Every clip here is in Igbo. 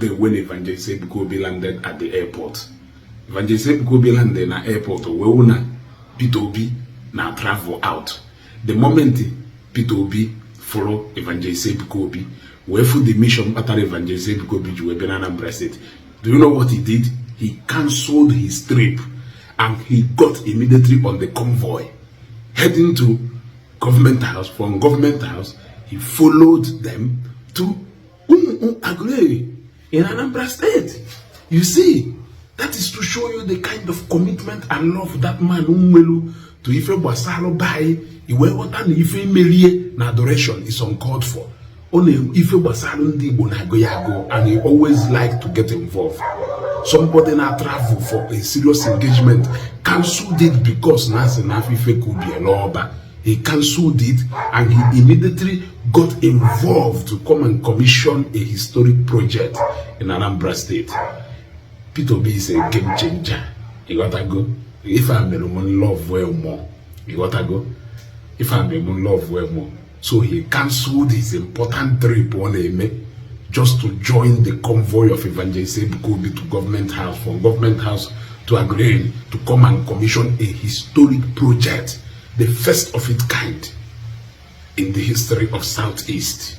day when Evangelist Ebuka Obi landed at the airport. Evangelist Ebuka Obi landed at the airport, where Peter Obi now travel out. The moment Peter Obi follow Evangelist Ebuka Obi, where for the mission after Evangelist Ebuka Obi to Anambra State, do you know what he did? He cancelled his trip and he got immediately on the convoy heading to government house. From government house, he followed them to Agree in Anambra State. You see, that is to show you the kind of commitment and love that man to Ife Basalo by Iwe Watan Ife Merie na adoration is uncalled for. Only Ife Basalo Ndigbo na Goyago, and he always like to get involved. Somebody now travel for a serious engagement, cancelled it because Nasa Nafife could be a lawyer. He cancelled it and he immediately got involved to come and commission a historic project in Anambra State. Peter Obi is a game changer. You gotta go. If I'm in love well more, you gotta go. If I'm in love well more. So he cancelled his important trip on Eme just to join the convoy of Evangelist Ebuka Obi to government house, from government house to Agree to come and commission a historic project, the first of its kind in the history of Southeast.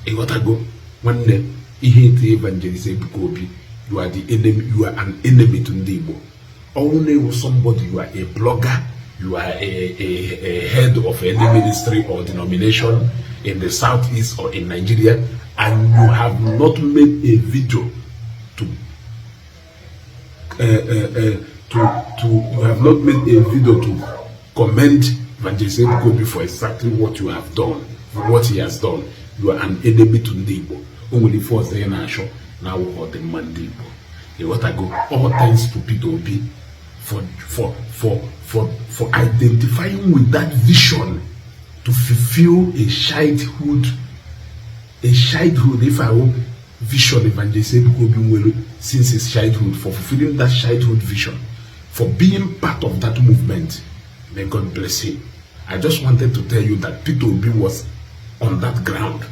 You gotta go. One day, he hate Evangelist Ebuka Obi. You are the enemy. You are an enemy to Ndigbo. Only somebody, you are a blogger, you are a head of any ministry or denomination in the Southeast or in Nigeria, and you have not made a video you have not made a video to commend Evangelist Ebuka Obi for exactly what you have done, for what he has done. You are an enemy to Ndigbo. Only for the nation now for the Ndigbo. You want to go all thanks to Peter Obi for identifying with that vision to fulfill a childhood, if I will, vision Evangelist Ebuka Obi since his childhood, for fulfilling that childhood vision, for being part of that movement. May God bless him. I just wanted to tell you that Peter Obi was on that ground.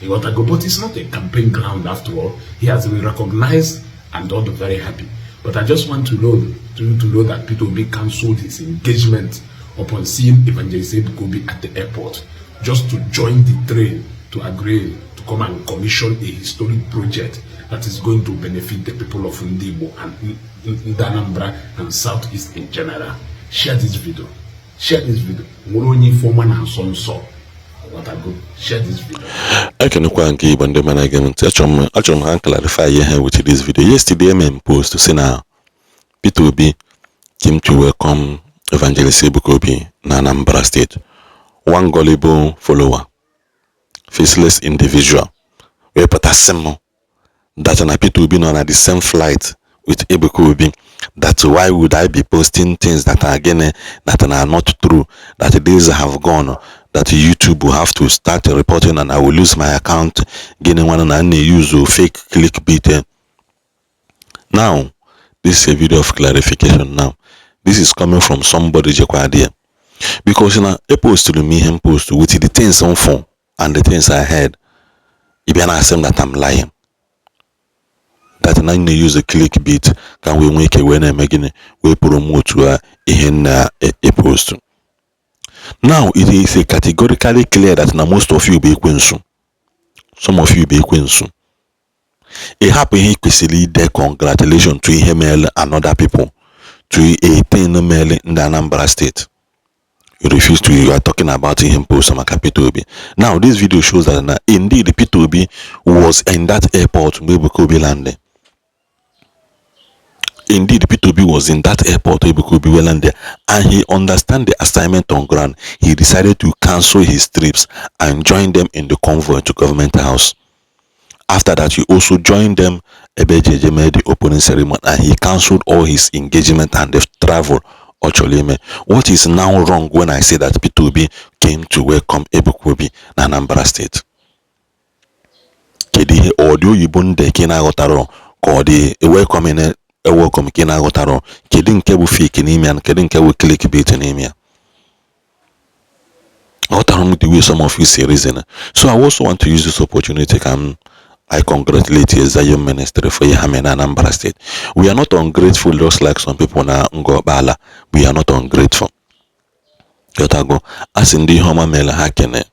He got to go, but it's not a campaign ground after all. He has been recognized and all very happy. But I just want to know that Peter Obi cancelled his engagement upon seeing Evangelist Ebuka Obi at the airport, just to join the train to Agree to come and commission a historic project that is going to benefit the people of Ndigbo and Anambra and Southeast in general. Share this video. Share this video. Share this video. I can quite give on the man again. I can clarify here with this video. Yesterday, I post to say now Peter Obi came to welcome Evangelist Ebuka Obi in Anambra State. One gullible follower, faceless individual, we put a symbol that an Peter Obi on at the same flight with Ebuka Obi. That's why would I be posting things that are again that are not true, that days have gone, that YouTube will have to start reporting and I will lose my account, getting one and use fake clickbait. Now, this is a video of clarification. Now, this is coming from somebody Jekwadia, because in a post to me him post with the things on phone and the things I heard, if you assume that I'm lying. That I use a clickbait can we make a winner making we promote to a post. Now it is a categorically clear that now most of you be quinsu. Some of you be quinsu. A happy quickly de congratulations to him and other people to 18 male in the Anambra State. You refuse to, you are talking about him post on Peter Obi. Now this video shows that indeed Peter Obi was in that airport where Ebuka Obi landed. Indeed, Peter Obi was in that airport, Ebuka Obi landed, and he understand the assignment on ground. He decided to cancel his trips and join them in the convoy to government house. After that, he also joined them Ebejeje made the opening ceremony, and he cancelled all his engagement and the travel. What is now wrong when I say that Peter Obi came to welcome Ebuka Obi in Anambra State? Kedi audio yibunde kina gotaro kodi welcome in welcome kina gotaro kedi nke bu fake n'ime and kedi nke bu clickbait n'ime. Gotaro the way some of you say reason. So I also want to use this opportunity I congratulate the Zion Ministry for Yahamen and Anambra State. We are not ungrateful, just like some people na Ngobala. We are not ungrateful. Yotago, as in the Homa Mela Hakene.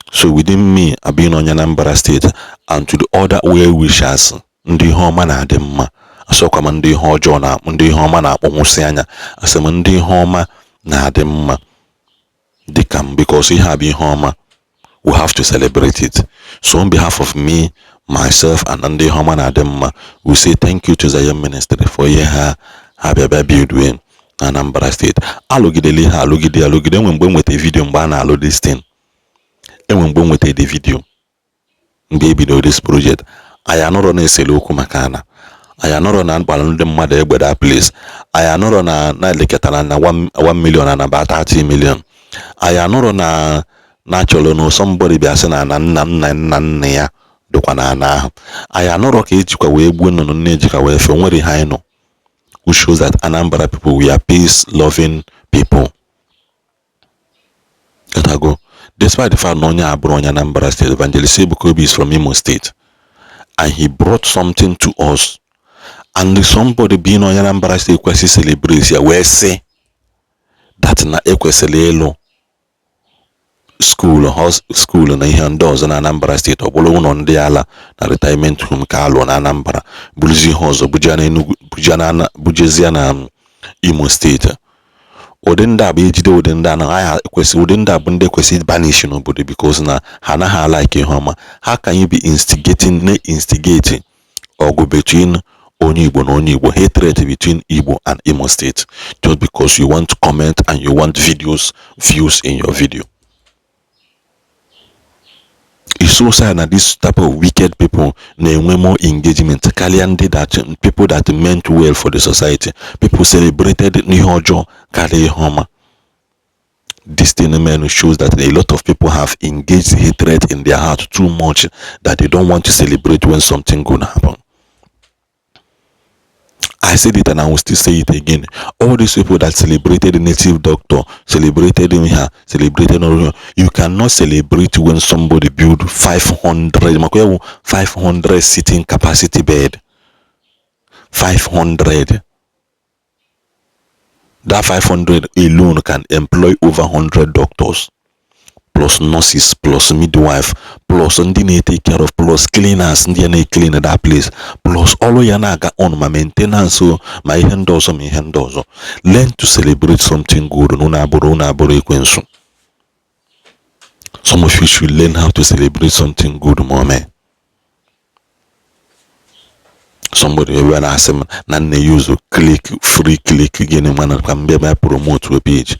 So within me, I've been on Anambra State and to the other well wishers, Ndi Homa na Demma. So come Ndi Hojona, Ndi Homa na Omusianya, as a Ndi Homa na Demma. Dikam, because we have been Homa. We have to celebrate it. So on behalf of me, myself, and Ndi Homa na Demma, we say thank you to Zion Ministry for your happy doing Anambra State. Alugide when with a video mbana alo this thing. And when with the video. Baby do this project. I am not on a seloku makana. I am not on an balloon the mother with that place. I am not on a na 1 million and about 30 million. I am not on a natural no somebody be asking na ya dokwana na. I am not okay to we win on nejika we from where high no. Who shows that Anambra people, we are peace-loving people. Go. Despite the fact Nonya Abronya Anambra State, Evangelist Ebuka Obi is from Imo State, and he brought something to us. And somebody being on Anambra State kwesi celebrate ya we say that na ekweselelo school na ihe ndị ọzọ na Anambra State ọ bụrụ ụlọ ndị ala na retirement home ka alụ na Anambra bụrụzi ihe ọzọ bujezia na Imo State. Odinda bụ ejide odinda na aya kwesị odinda bụ ndị kwesị banish n'obodo because na ha na ha like ihe ọma. How can you be instigating ọgụ between onye Igbo na onye Igbo, hatred between Igbo and Imo State just because you want to comment and you want views in your video? It's so sad that this type of wicked people need more engagement. That people that meant well for the society, people celebrated Nihojo Kale Homa. This thing shows that a lot of people have engaged hatred in their heart too much that they don't want to celebrate when something good happens. I said it and I will still say it again. All these people that celebrated the native doctor, celebrated him here, celebrated him, you cannot celebrate when somebody build 500 sitting capacity bed. 500. That 500 alone can employ over 100 doctors, plus nurses, plus midwife, plus ndị take care of, plus cleaners, ndị clean that place, plus all ya na-aga on my maintenance, so my hand also. Learn to celebrate something good. Some of you should learn how to celebrate something good, mama. Somebody when I say na use click free click again man can be promote to a page.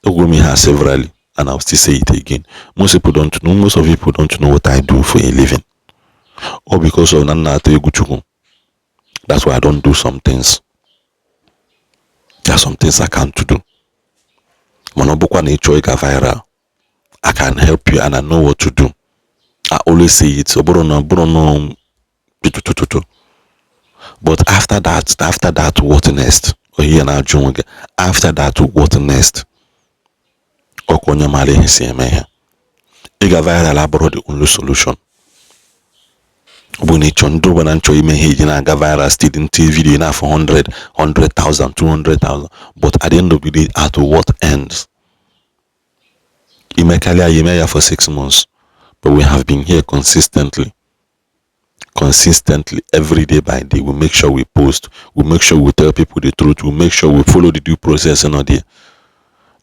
Ogumi has severally. And I'll still say it again. Most of people don't know what I do for a living. Or because of that's why I don't do some things. There are some things I can't do. Viral. I can help you and I know what to do. I always say it. But after that, what next? After that, what next? Okonya male hisi emehe. Iga viral abroad the only solution. Buni chondo banancho imehe jina ga viral still in video na for 100,000, 200,000. But at the end of the day, at what ends? Imekalia yemeya for 6 months. But we have been here consistently, every day by day. We make sure we post. We make sure we tell people the truth. We make sure we follow the due process and all that.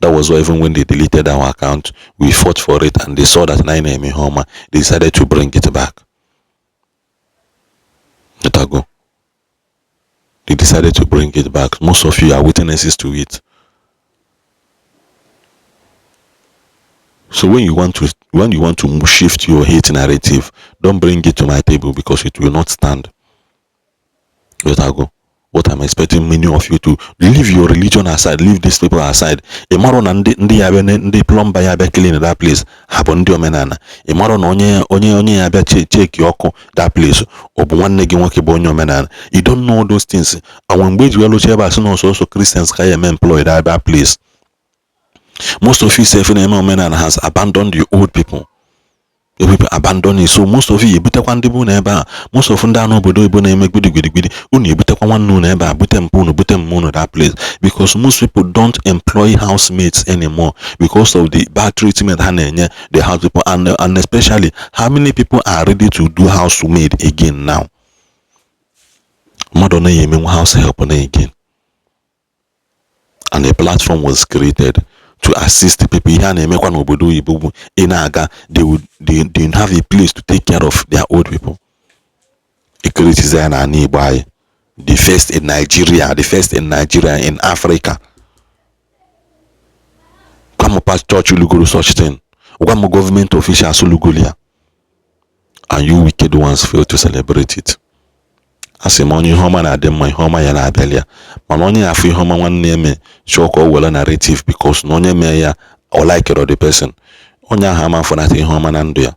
That was why even when they deleted our account, we fought for it and they saw that 9 Homa, they decided to bring it back. They decided to bring it back. Most of you are witnesses to it. So when you want to shift your hate narrative, don't bring it to my table because it will not stand. What I'm expecting many of you to leave your religion aside, leave these people aside. Imaro na ndi plumber ya be clean that place. Habo ndi omenana. Imaro na onye ya be check yoko that place. Obu nwanne gi nwoke bo onye omenana. You don't know those things. And when we do cheba also Christians can employ that place. Most of you say omenana has abandoned your old people. people abandon it. So most of you ebutekwa ndị bụ n'ebe a, most of ndị anụ obodo Igbo na-eme gbidigbidigbi, unu ebutekwa nwanne unu ebe a, bute mpa unu that place, because most people don't employ housemates anymore because of the bad treatment ha na-enye the house people, and especially how many people are ready to do housemaid again now. Mmadụ na eme house help na again, and a platform was created to assist the people. Here na-emekwa n'obodo Igbo Inaga, they have a place to take care of their old people. The first in Nigeria, in Africa. Come past church uluguru such thing. Come government officials ulugulia, and you wicked ones fail to celebrate it. As a money homa na dem my homa ya na abelia. Man only afi homa one name show well narrative because no nye me ya or like it or the person. Onya hama for that homa na ndoya.